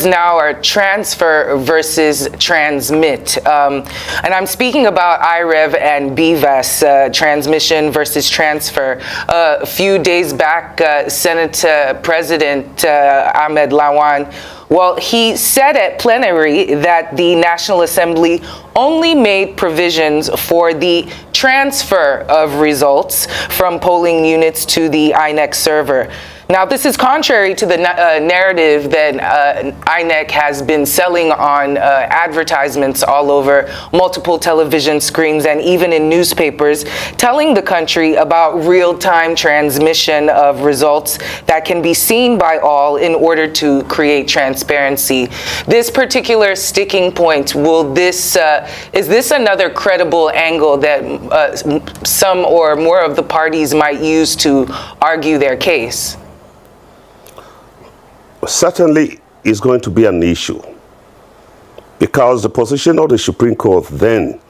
Now are transfer versus transmit. And I'm speaking about IREV and BVAS, transmission versus transfer. A few days back, Senate President Ahmed Lawan, well, he said at plenary that the National Assembly only made provisions for the transfer of results from polling units to the INEC server. Now, this is contrary to the narrative that INEC has been selling on advertisements all over multiple television screens and even in newspapers, telling the country about real-time transmission of results that can be seen by all in order to create transparency. This particular sticking point, is this another credible angle that some or more of the parties might use to argue their case? Certainly is going to be an issue, because the position of the Supreme Court then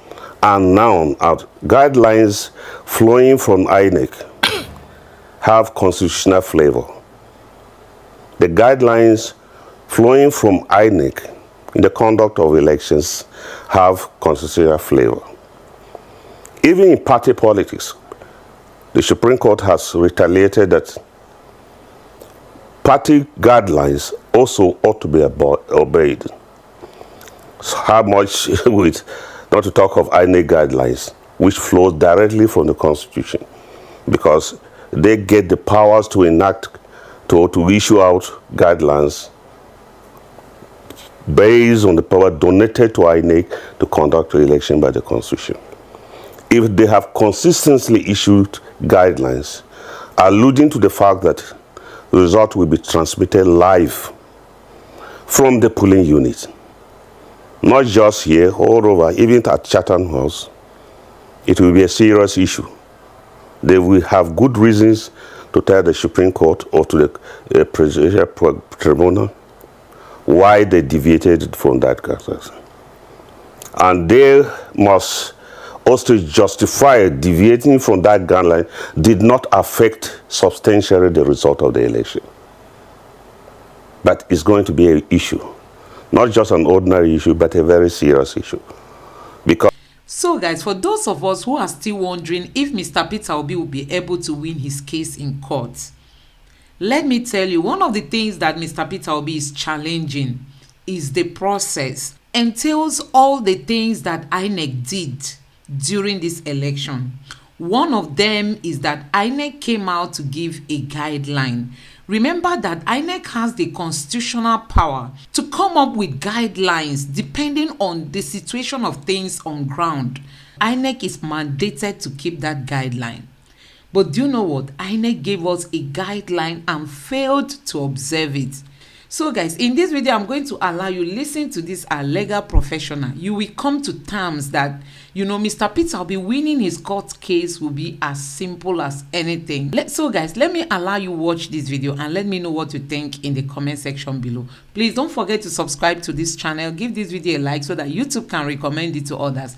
and now are guidelines flowing from INEC have constitutional flavor. The guidelines flowing from INEC in the conduct of elections have constitutional flavor. Even in party politics, the Supreme Court has retaliated that party guidelines also ought to be obeyed. So how much with, not to talk of INEC guidelines, which flows directly from the Constitution, because they get the powers to enact, to issue out guidelines based on the power donated to INEC to conduct the election by the Constitution. If they have consistently issued guidelines alluding to the fact that the result will be transmitted live from the polling unit, not just here, all over, even at Chatham House, it will be a serious issue. They will have good reasons to tell the Supreme Court or to the Presidential Tribunal why they deviated from that guidelines. And they must also justify deviating from that guideline did not affect substantially the result of the election. But it's going to be an issue, not just an ordinary issue, but a very serious issue. Because so guys, for those of us who are still wondering if Mr. Peter Obi will be able to win his case in court, let me tell you, one of the things that Mr. Peter Obi is challenging is the process, entails all the things that INEC did during this election. One of them is that INEC came out to give a guideline. Remember that INEC has the constitutional power to come up with guidelines depending on the situation of things on ground. INEC is mandated to keep that guideline. But do you know what? INEC gave us a guideline and failed to observe it. So guys, in this video, I'm going to allow you listen to this legal professional. You will come to terms that, you know, Mr. Peter will be winning his court case will be as simple as anything. So guys, let me allow you watch this video and let me know what you think in the comment section below. Please don't forget to subscribe to this channel. Give this video a like so that YouTube can recommend it to others.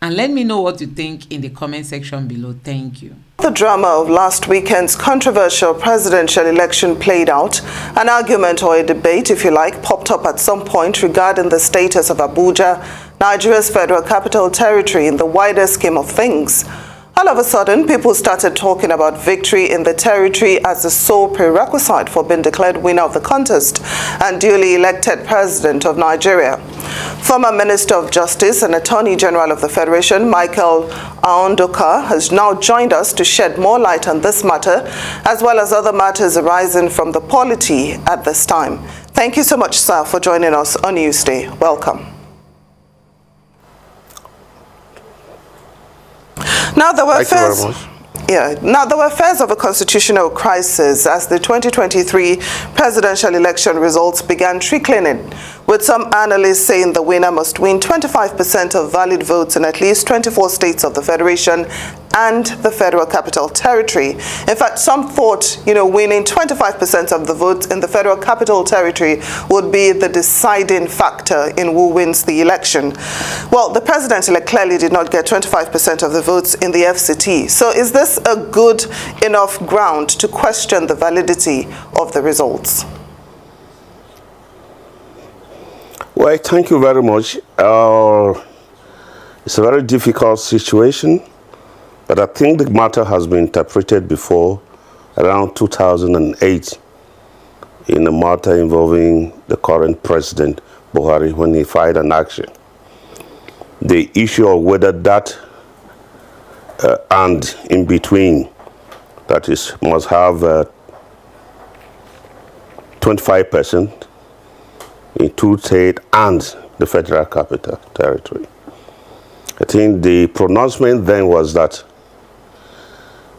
And let me know what you think in the comment section below. Thank you. The drama of last weekend's controversial presidential election played out. An argument or a debate, if you like, popped up at some point regarding the status of Abuja, Nigeria's federal capital territory in the wider scheme of things. All of a sudden, people started talking about victory in the territory as the sole prerequisite for being declared winner of the contest and duly elected president of Nigeria. Former Minister of Justice and Attorney General of the Federation, Michael Aondoka, has now joined us to shed more light on this matter, as well as other matters arising from the polity at this time. Thank you so much, sir, for joining us on Newsday. Welcome. Now there were fears of a constitutional crisis as the 2023 presidential election results began trickling in, with some analysts saying the winner must win 25% of valid votes in at least 24 states of the Federation and the Federal Capital Territory. In fact, some thought, winning 25% of the votes in the Federal Capital Territory would be the deciding factor in who wins the election. Well, the president-elect clearly did not get 25% of the votes in the FCT. So is this a good enough ground to question the validity of the results? Well, thank you very much. It's a very difficult situation, but I think the matter has been interpreted before, around 2008, in a matter involving the current president, Buhari, when he filed an action. The issue of whether that and in between, that is, must have 25% in two states and the Federal Capital Territory. I think the pronouncement then was that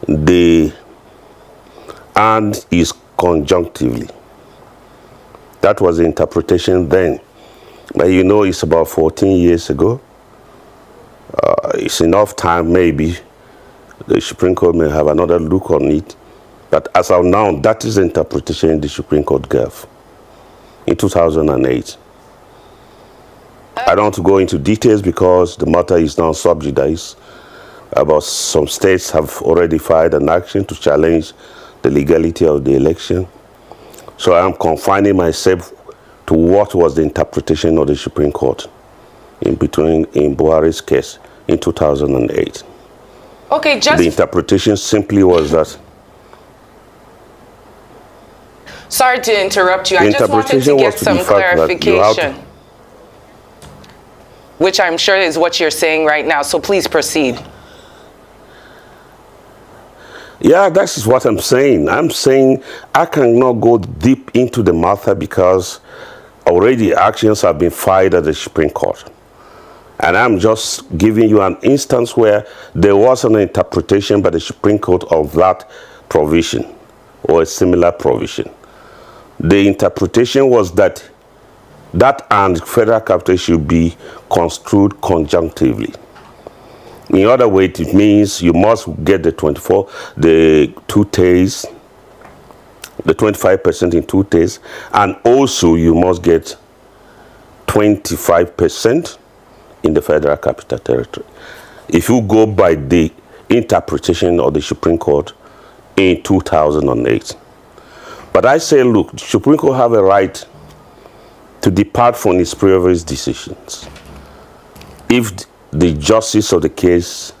the and is conjunctively. That was the interpretation then. But you know, it's about 14 years ago. It's enough time, maybe the Supreme Court may have another look on it. But as of now, that is the interpretation the Supreme Court gave in 2008. I don't want to go into details because the matter is now sub judice. About some states have already filed an action to challenge the legality of the election. So I am confining myself to what was the interpretation of the Supreme Court in Buhari's case in 2008. Okay, just... The interpretation simply was that... Sorry to interrupt you. I just wanted to get some clarification, which I'm sure is what you're saying right now. So please proceed. Yeah, that's what I'm saying. I'm saying I cannot go deep into the matter because already actions have been filed at the Supreme Court. And I'm just giving you an instance where there was an interpretation by the Supreme Court of that provision or a similar provision. The interpretation was that and federal capital should be construed conjunctively. In other words, it means you must get the 2 days, the 25% in 2 days, and also you must get 25% in the Federal Capital Territory. If you go by the interpretation of the Supreme Court in 2008. But I say, look, the Supreme Court have a right to depart from its previous decisions if the justice of the case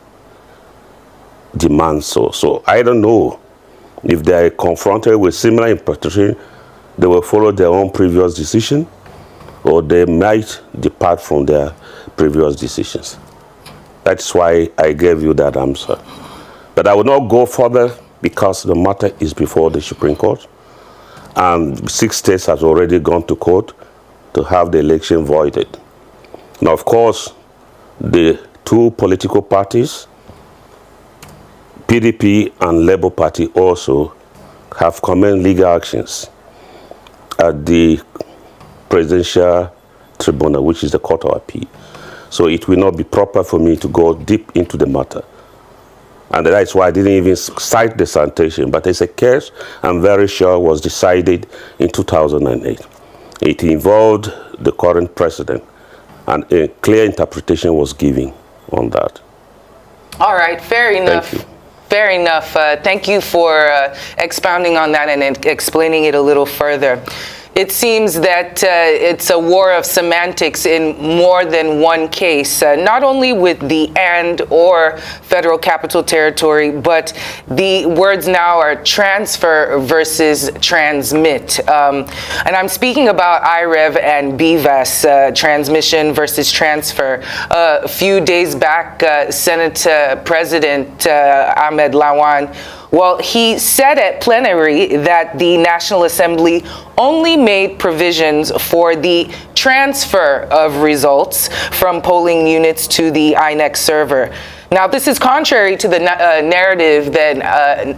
demands so. So I don't know if they are confronted with similar interpretation, they will follow their own previous decision, or they might depart from their previous decisions. That's why I gave you that answer. But I will not go further because the matter is before the Supreme Court, and 6 states has already gone to court to have the election voided. Now, of course, the 2 political parties, PDP and Labour Party, also have commenced legal actions at the Presidential Tribunal, which is the Court of Appeal. So it will not be proper for me to go deep into the matter. And that's why I didn't even cite the citation. But it's a case I'm very sure was decided in 2008. It involved the current president, and a clear interpretation was given on that. All right, fair enough. Thank you. Fair enough. Thank you for expounding on that and explaining it a little further. It seems that it's a war of semantics in more than one case, not only with the and or Federal Capital Territory, but the words now are transfer versus transmit. And I'm speaking about IREV and BVAS, transmission versus transfer. A few days back, Senate President Ahmed Lawan, well, he said at plenary that the National Assembly only made provisions for the transfer of results from polling units to the INEC server. Now, this is contrary to the narrative that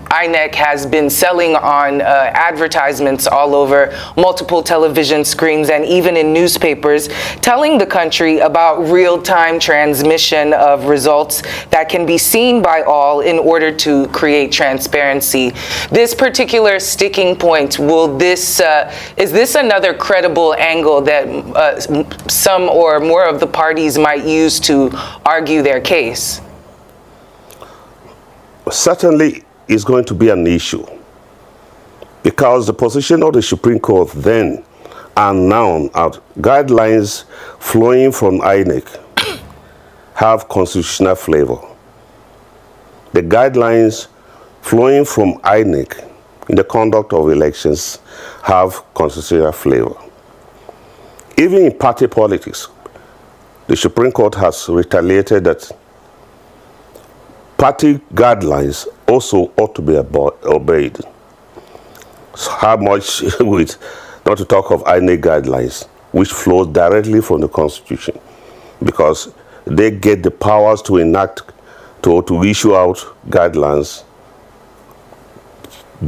INEC has been selling on advertisements all over multiple television screens and even in newspapers, telling the country about real-time transmission of results that can be seen by all in order to create transparency. This particular sticking point, is this another credible angle that some or more of the parties might use to argue their case? Certainly is going to be an issue, because the position of the Supreme Court then and now guidelines flowing from INEC have constitutional flavor. The guidelines flowing from INEC in the conduct of elections have constitutional flavor. Even in party politics, the Supreme Court has retaliated that party guidelines also ought to be obeyed. So how much with, not to talk of INEC guidelines, which flows directly from the Constitution, because they get the powers to enact, to issue out guidelines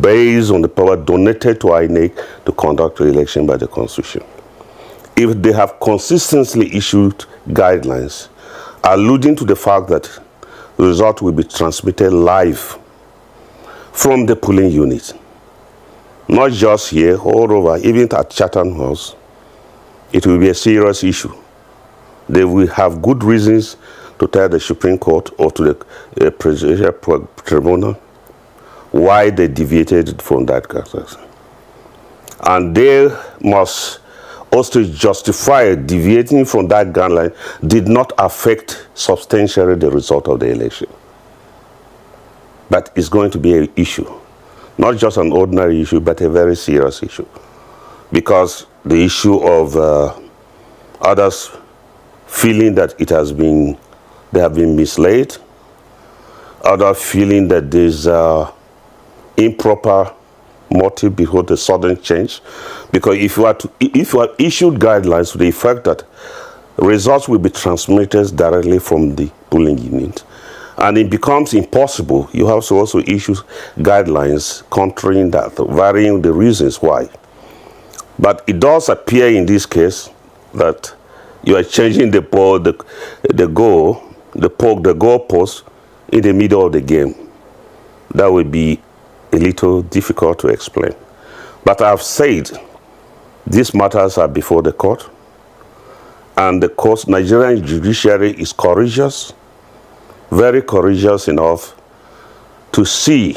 based on the power donated to INEC to conduct the election by the Constitution. If they have consistently issued guidelines alluding to the fact that the result will be transmitted live from the polling unit, not just here, all over, even at Chatham House, it will be a serious issue. They will have good reasons to tell the Supreme Court or to the Presidential Tribunal why they deviated from that guidelines. And they must also justify deviating from that guideline did not affect substantially the result of the election. But it's going to be an issue, not just an ordinary issue, but a very serious issue, because the issue of others feeling that they have been misled, others feeling that there's improper motive behind the sudden change, because if you have issued guidelines to the effect that results will be transmitted directly from the polling unit, and it becomes impossible, you have to also issue guidelines countering that, varying the reasons why. But it does appear in this case that you are changing the goalpost in the middle of the game. That would be a little difficult to explain. But I've said these matters are before the court, and the court, Nigerian Judiciary is courageous, very courageous enough to see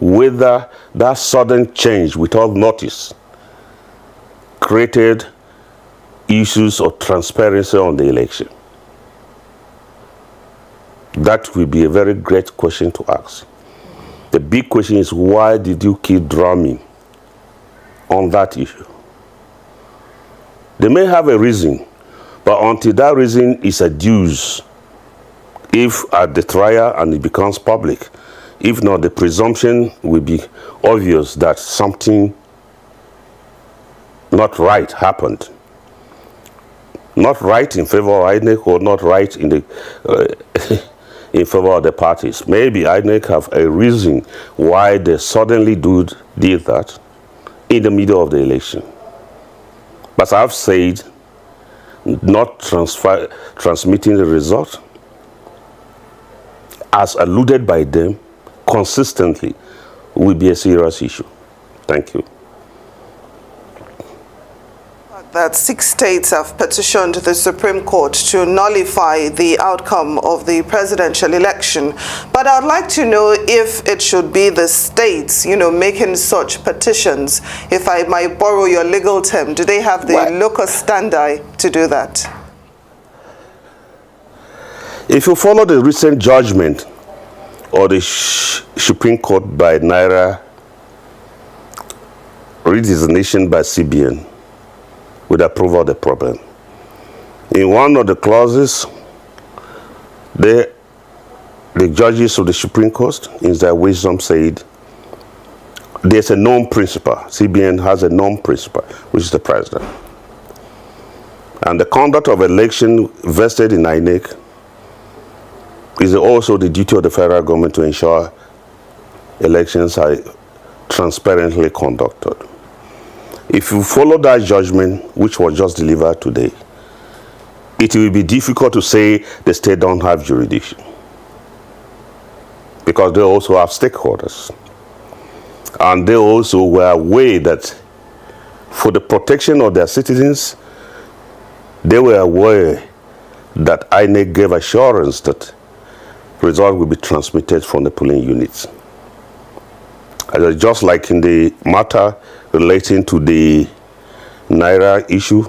whether that sudden change without notice created issues of transparency on the election. That will be a very great question to ask. The big question is, why did you keep drumming on that issue? They may have a reason, but until that reason is adduced, if at the trial and it becomes public, if not, the presumption will be obvious that something not right happened. Not right in favor of INEC, or not right in the in favor of the parties. Maybe INEC have a reason why they suddenly did that in the middle of the election. But I've said, not transmitting the result as alluded by them consistently will be a serious issue. Thank you. That 6 states have petitioned the Supreme Court to nullify the outcome of the presidential election. But I'd like to know if it should be the states, making such petitions. If I might borrow your legal term, do they have the locus standi to do that? If you follow the recent judgment of the Supreme Court by Naira redesignation by CBN, would approve of the problem. In one of the clauses, the judges of the Supreme Court, in their wisdom, said there's a known principle. CBN has a known principle, which is the president. And the conduct of election vested in INEC is also the duty of the federal government to ensure elections are transparently conducted. If you follow that judgment, which was just delivered today, it will be difficult to say the state don't have jurisdiction, because they also have stakeholders. And they also were aware that for the protection of their citizens, they were aware that INEC gave assurance that results will be transmitted from the polling units. Just like in the matter relating to the Naira issue,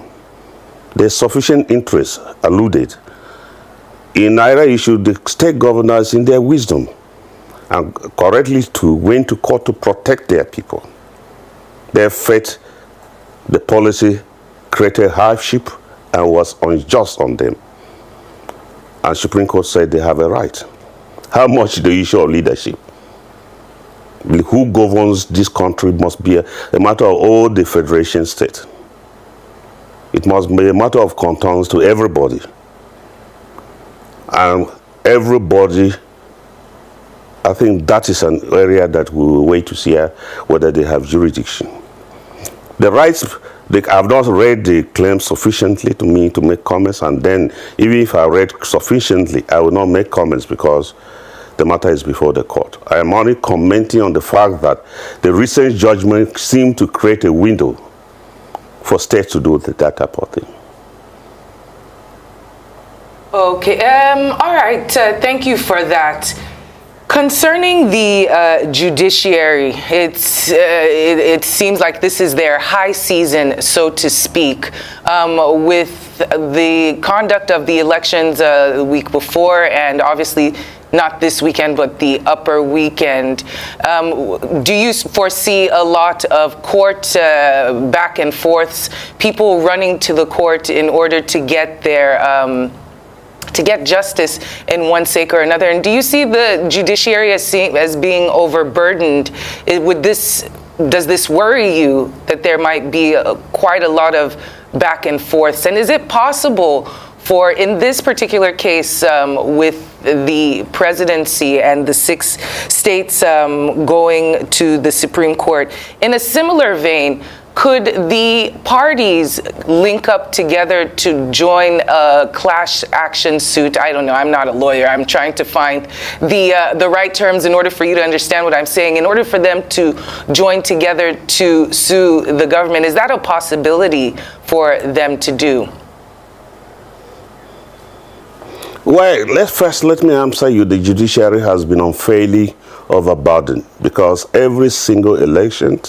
there's sufficient interest alluded. In Naira issue, the state governors, in their wisdom, and correctly too, went to court to protect their people. They felt the policy created hardship and was unjust on them. And Supreme Court said they have a right. How much the issue of leadership? Who governs this country must be a matter of all the federation states. It must be a matter of concerns to everybody. And everybody, I think that is an area that we will wait to see whether they have jurisdiction. The rights, I've not read the claim sufficiently to me to make comments, and then even if I read sufficiently, I will not make comments because the matter is before the court. I am only commenting on the fact that the recent judgment seemed to create a window for states to do that type of thing. Okay, all right, thank you for that. Concerning the judiciary, it seems like this is their high season, so to speak, with the conduct of the elections the week before, and obviously not this weekend, but the upper weekend. Do you foresee a lot of court back and forths, people running to the court in order to get their to get justice in one sake or another? And do you see the judiciary as being overburdened? Does this worry you that there might be quite a lot of back and forths? And is it possible for, in this particular case, with the presidency and the 6 states going to the Supreme Court, in a similar vein, could the parties link up together to join a class action suit? I don't know, I'm not a lawyer. I'm trying to find the right terms in order for you to understand what I'm saying. In order for them to join together to sue the government, is that a possibility for them to do? Well, let me answer you. The judiciary has been unfairly overburdened because every single election,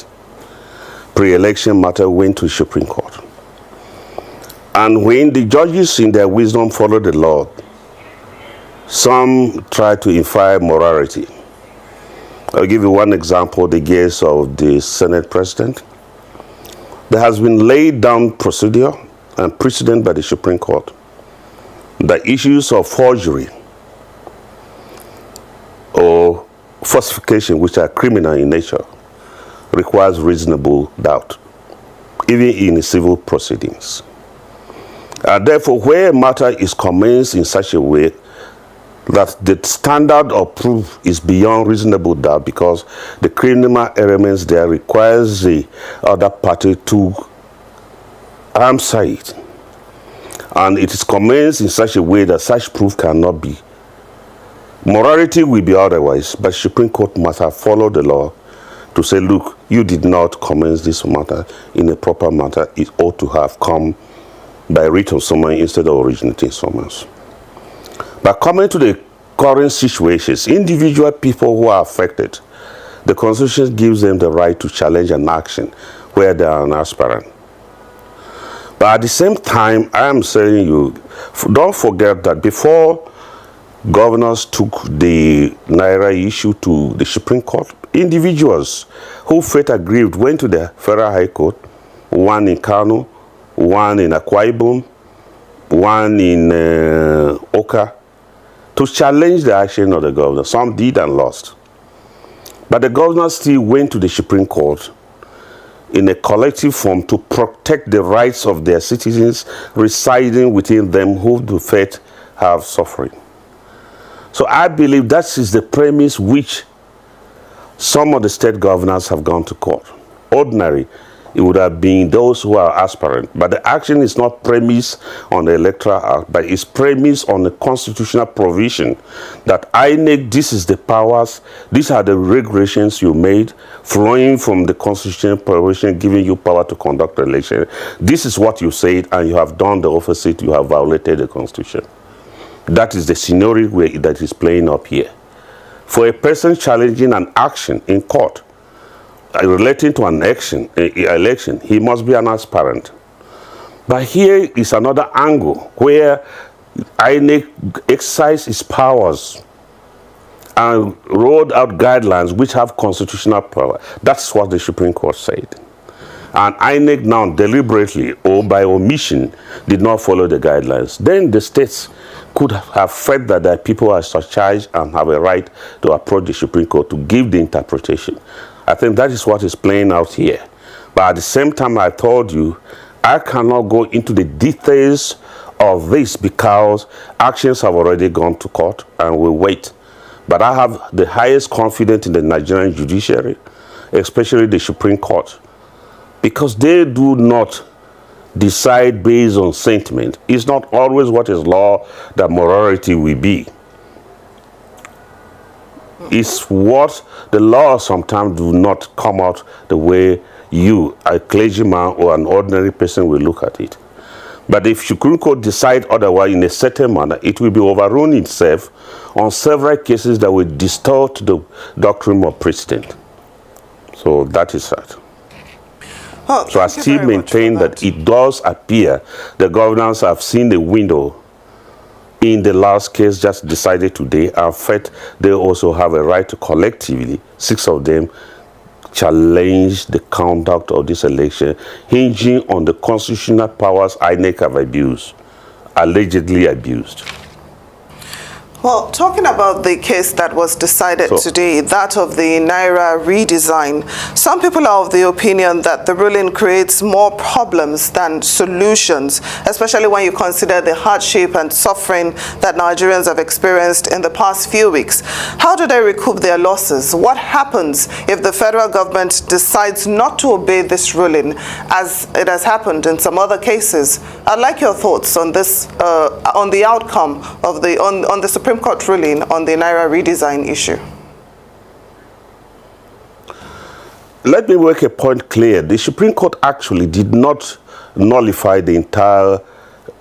pre-election matter went to Supreme Court. And when the judges in their wisdom follow the law, some try to infer morality. I'll give you one example, the case of the Senate president. There has been laid down procedure and precedent by the Supreme Court that issues of forgery or falsification, which are criminal in nature, requires reasonable doubt, even in civil proceedings. Therefore, where a matter is commenced in such a way that the standard of proof is beyond reasonable doubt because the criminal elements there requires the other party to answer it, and it is commenced in such a way that such proof cannot be. Morality will be otherwise, but Supreme Court must have followed the law to say, look, you did not commence this matter in a proper matter. It ought to have come by written summons instead of originating summons. But coming to the current situations, individual people who are affected, the Constitution gives them the right to challenge an action where they are an aspirant. But at the same time, I am saying you, don't forget that before governors took the Naira issue to the Supreme Court, individuals who felt aggrieved went to the Federal High Court, one in Kano, one in Akwa Ibom, one in Oka, to challenge the action of the governor. Some did and lost. But the governors still went to the Supreme Court in a collective form to protect the rights of their citizens residing within them who do faith have suffering. So I believe that is the premise which some of the state governors have gone to court. Ordinary, it would have been those who are aspirant. But the action is not premised on the Electoral Act, but it's premised on the constitutional provision that INEC, this is the powers, these are the regulations you made, flowing from the constitutional provision giving you power to conduct the election. This is what you said, and you have done the opposite, you have violated the Constitution. That is the scenario that is playing up here. For a person challenging an action in court relating to an election, he must be an aspirant. But here is another angle where INEC exercised its powers and rolled out guidelines which have constitutional power. That's what the Supreme Court said. And INEC now deliberately or by omission did not follow the guidelines. Then the states could have felt that their people are surcharged and have a right to approach the Supreme Court to give the interpretation. I think that is what is playing out here. But at the same time, I told you, I cannot go into the details of this because actions have already gone to court and we wait. But I have the highest confidence in the Nigerian judiciary, especially the Supreme Court, because they do not decide based on sentiment. It's not always what is law that morality will be. It's what the law sometimes do not come out the way you, a clergyman or an ordinary person, will look at it. But if Supreme Court decide otherwise in a certain manner, it will be overruling itself on several cases that will distort the doctrine of precedent. So that is that. Well, so I still maintain that it does appear the governors have seen the window in the last case just decided today. In fact, they also have a right to collectively, 6 of them, challenge the conduct of this election, hinging on the constitutional powers INEC have abused, allegedly abused. Well, talking about the case that was decided today, that of the Naira redesign, some people are of the opinion that the ruling creates more problems than solutions, especially when you consider the hardship and suffering that Nigerians have experienced in the past few weeks. How do they recoup their losses? What happens if the federal government decides not to obey this ruling, as it has happened in some other cases? I'd like your thoughts on this, on the outcome of on the Supreme Court ruling on the Naira redesign issue. Let me make a point clear. The Supreme Court actually did not nullify the entire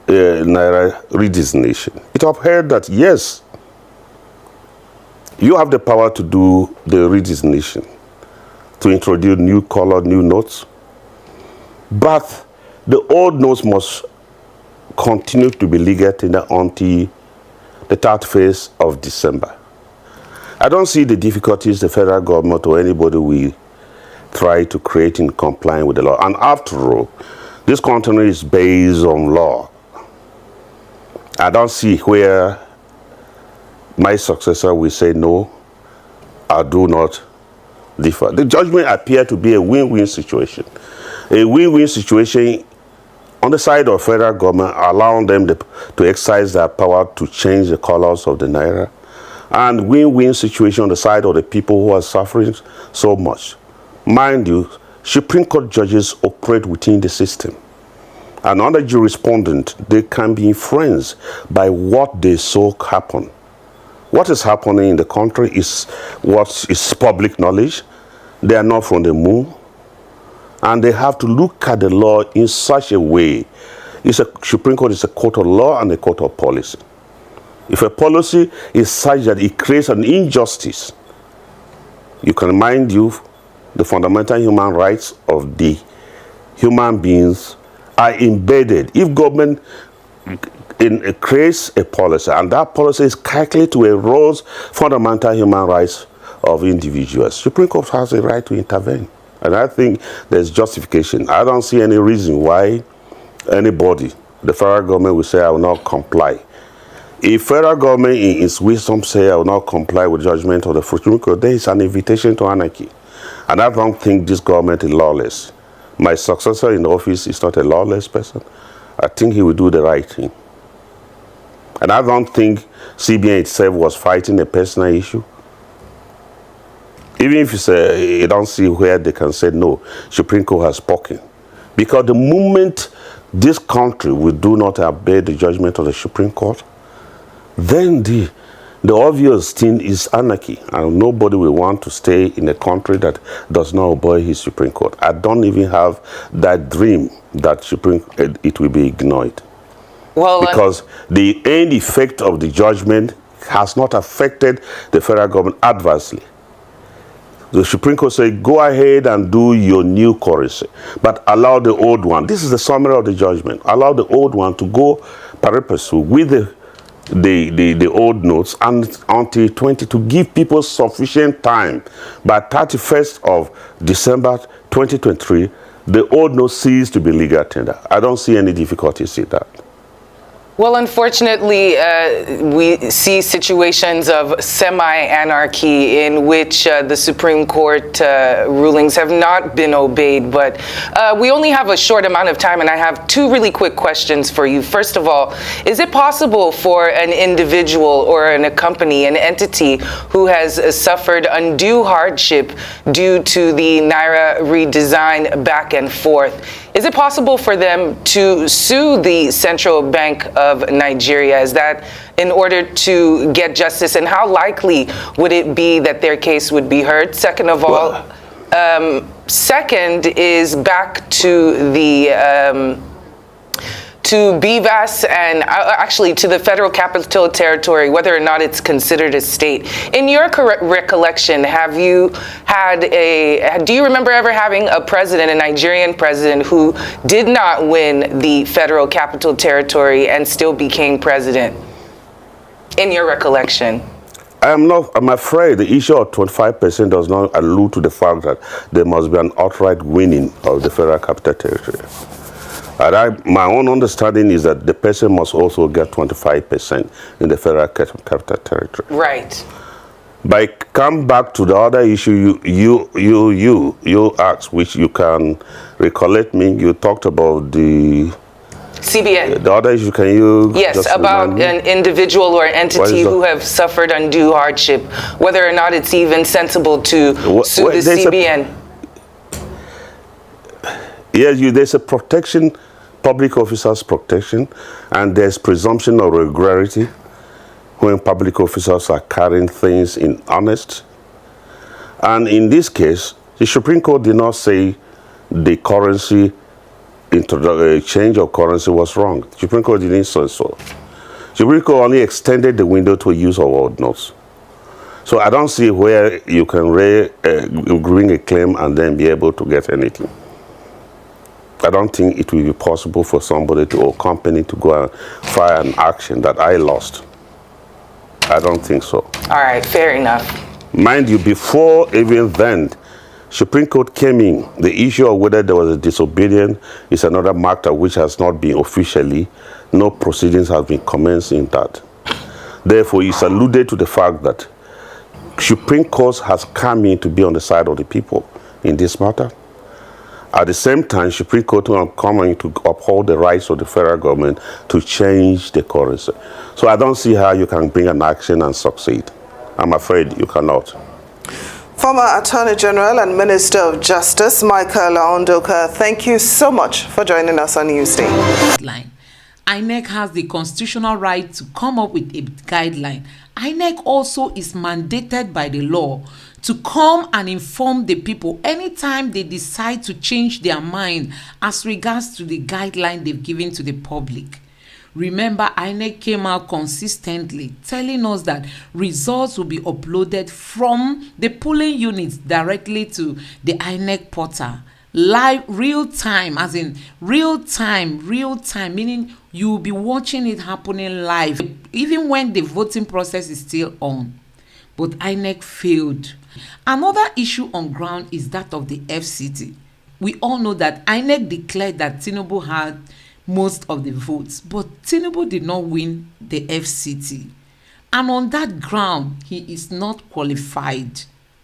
Naira redesignation. It upheld that, yes, you have the power to do the redesignation, to introduce new color, new notes, but the old notes must continue to be legal until the 31st of December. I don't see the difficulties the federal government or anybody will try to create in complying with the law. And after all, this country is based on law. I don't see where my successor will say, no, I do not differ. The judgment appeared to be a win-win situation. A win-win situation on the side of federal government, allowing them to exercise their power to change the colors of the Naira, and win-win situation on the side of the people who are suffering so much. Mind you, Supreme Court judges operate within the system. And under jurisprudence, they can be influenced by what they saw happen. What is happening in the country is what is public knowledge. They are not from the moon. And they have to look at the law in such a way. Supreme Court is a court of law and a court of policy. If a policy is such that it creates an injustice, you can remind you the fundamental human rights of the human beings are embedded. If government creates a policy and that policy is calculated to erode fundamental human rights of individuals, Supreme Court has a right to intervene. And I think there's justification. I don't see any reason why anybody, the federal government, will say, I will not comply. If federal government in its wisdom say, I will not comply with judgment of the Supreme Court, there is an invitation to anarchy. And I don't think this government is lawless. My successor in office is not a lawless person. I think he will do the right thing. And I don't think CBN itself was fighting a personal issue. Even if you don't see where they can say, no, Supreme Court has spoken. Because the moment this country will do not obey the judgment of the Supreme Court, then the obvious thing is anarchy. And nobody will want to stay in a country that does not obey his Supreme Court. I don't even have that dream that it will be ignored. Well, because the end effect of the judgment has not affected the federal government adversely. The Supreme Court said, go ahead and do your new currency, but allow the old one. This is the summary of the judgment. Allow the old one to go pari passu with the old notes and until 20 to give people sufficient time. By 31st of December 2023, the old notes cease to be legal tender. I don't see any difficulties in that. Well, unfortunately, we see situations of semi-anarchy in which the Supreme Court rulings have not been obeyed. But we only have a short amount of time, and I have two really quick questions for you. First of all, is it possible for an individual or a company, an entity who has suffered undue hardship due to the Naira redesign back and forth, is it possible for them to sue the Central Bank of Nigeria? Is that in order to get justice? And how likely would it be that their case would be heard? Second of all, second is back to the to BVAS and actually to the Federal Capital Territory, whether or not it's considered a state. In your recollection, have you had do you remember ever having a president, a Nigerian president, who did not win the Federal Capital Territory and still became president? In your recollection? I'm afraid the issue of 25% does not allude to the fact that there must be an outright winning of the Federal Capital Territory. And my own understanding is that the person must also get 25% in the Federal Capital Territory. Right. But come back to the other issue you asked, which you can recollect me. You talked about the CBN. The other issue, can you? Yes, about an individual or entity who have suffered undue hardship, whether or not it's even sensible to sue the CBN. Yes, there's a protection, public officers protection, and there's presumption of regularity when public officers are carrying things in honest. And in this case, the Supreme Court did not say the currency, change of currency was wrong. The Supreme Court didn't say so. The Supreme Court only extended the window to use of old notes. So I don't see where you can bring a claim and then be able to get anything. I don't think it will be possible for somebody or company to go and file an action that I lost. I don't think so. All right, fair enough. Mind you, before even then, Supreme Court came in. The issue of whether there was a disobedience is another matter which has not been officially, no proceedings have been commenced in that. Therefore, it's alluded to the fact that Supreme Court has come in to be on the side of the people in this matter. At the same time, Supreme Court will come in to uphold the rights of the federal government to change the currency. So I don't see how you can bring an action and succeed. I'm afraid you cannot. Former Attorney General and Minister of Justice, Michael Ondoka, thank you so much for joining us on Newsday. INEC has the constitutional right to come up with a guideline. INEC also is mandated by the law to come and inform the people anytime they decide to change their mind as regards to the guideline they've given to the public. Remember, INEC came out consistently telling us that results will be uploaded from the polling units directly to the INEC portal. Live, real time, as in real time, meaning you will be watching it happening live, even when the voting process is still on. But INEC failed. Another issue on ground is that of the FCT. We all know that INEC declared that Tinubu had most of the votes, but Tinubu did not win the FCT. And on that ground, he is not qualified,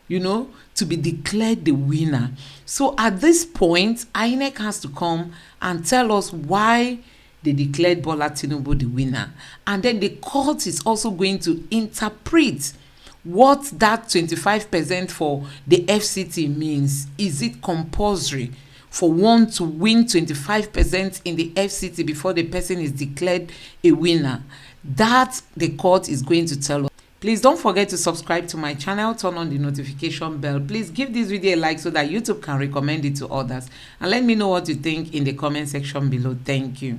to be declared the winner. So at this point, INEC has to come and tell us why they declared Bola Tinubu the winner. And then the court is also going to interpret what that 25% for the FCT means. Is it compulsory for one to win 25% in the FCT before the person is declared a winner? That the court is going to tell us. Please don't forget to subscribe to my channel, turn on the notification bell. Please give this video a like so that YouTube can recommend it to others. And let me know what you think in the comment section below. Thank you.